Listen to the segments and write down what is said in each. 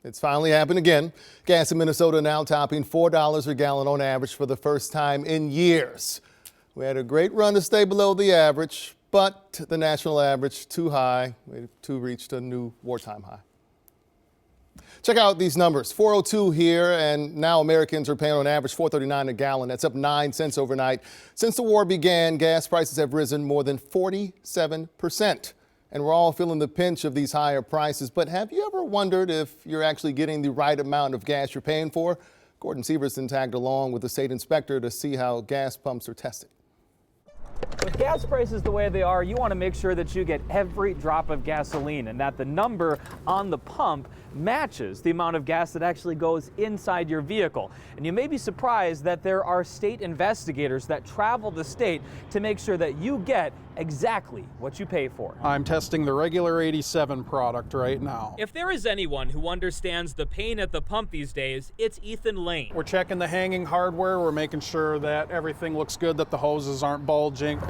It's finally happened again. Gas in Minnesota now topping $4 a gallon on average for the first time in years. We had a great run to stay below the average, but the national average too high to reach a new wartime high. Check out these numbers. 402 here, and now Americans are paying on average $4.39 a gallon. That's up 9 cents overnight. Since the war began, gas prices have risen more than 47%. And we're all feeling the pinch of these higher prices. But have you ever wondered if you're actually getting the right amount of gas you're paying for? Gordon Severson tagged along with the state inspector to see how gas pumps are tested. With gas prices the way they are, you want to make sure that you get every drop of gasoline and that the number on the pump matches the amount of gas that actually goes inside your vehicle. And you may be surprised that there are state investigators that travel the state to make sure that you get exactly what you pay for. I'm testing the regular 87 product right now. If there is anyone who understands the pain at the pump these days, it's Ethan Lane. We're checking the hanging hardware. We're making sure that everything looks good, that the hoses aren't bulging.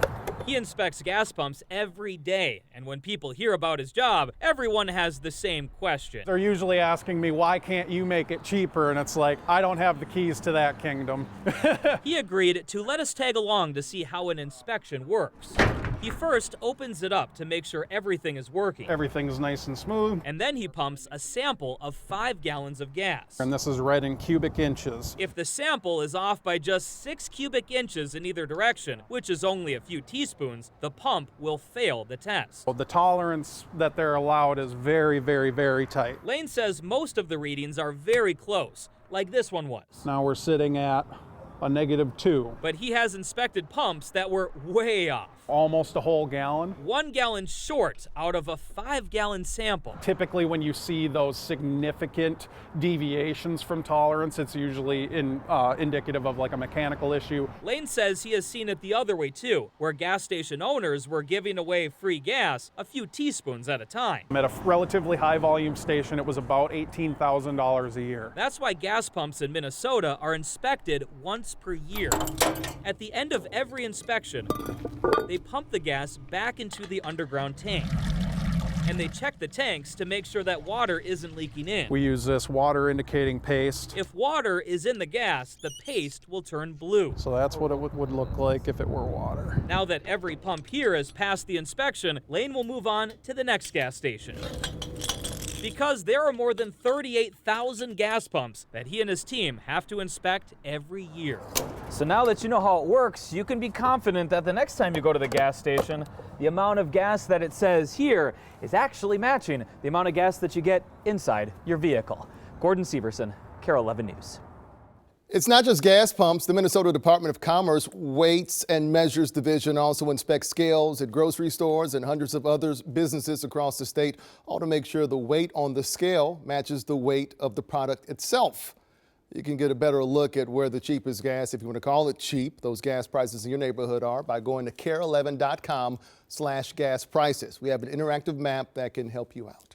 He inspects gas pumps every day, and when people hear about his job, everyone has the same question. They're usually asking me, why can't you make it cheaper? And it's like, I don't have the keys to that kingdom. He agreed to let us tag along to see how an inspection works. He first opens it up to make sure everything is working. Everything's nice and smooth. And then he pumps a sample of 5 gallons of gas. And this is read in cubic inches. If the sample is off by just 6 cubic inches in either direction, which is only a few teaspoons, the pump will fail the test. Well, the tolerance that they're allowed is very, very, very tight. Lane says most of the readings are very close, like this one was. Now we're sitting at a -2. But he has inspected pumps that were way off. Almost a whole gallon. 1 gallon short out of a 5-gallon sample. Typically when you see those significant deviations from tolerance, it's usually indicative of like a mechanical issue. Lane says he has seen it the other way too, where gas station owners were giving away free gas a few teaspoons at a time. At a relatively high volume station, it was about $18,000 a year. That's why gas pumps in Minnesota are inspected once per year. At the end of every inspection, they pump the gas back into the underground tank. And they check the tanks to make sure that water isn't leaking in. We use this water indicating paste. If water is in the gas, the paste will turn blue. So that's what it would look like if it were water. Now that every pump here has passed the inspection, Lane will move on to the next gas station. Because there are more than 38,000 gas pumps that he and his team have to inspect every year. So now that you know how it works, you can be confident that the next time you go to the gas station, the amount of gas that it says here is actually matching the amount of gas that you get inside your vehicle. Gordon Severson, KARE 11 News. It's not just gas pumps. The Minnesota Department of Commerce Weights and Measures Division also inspects scales at grocery stores and hundreds of other businesses across the state, all to make sure the weight on the scale matches the weight of the product itself. You can get a better look at where the cheapest gas, if you want to call it cheap, those gas prices in your neighborhood are by going to kare11.com/gas prices. We have an interactive map that can help you out.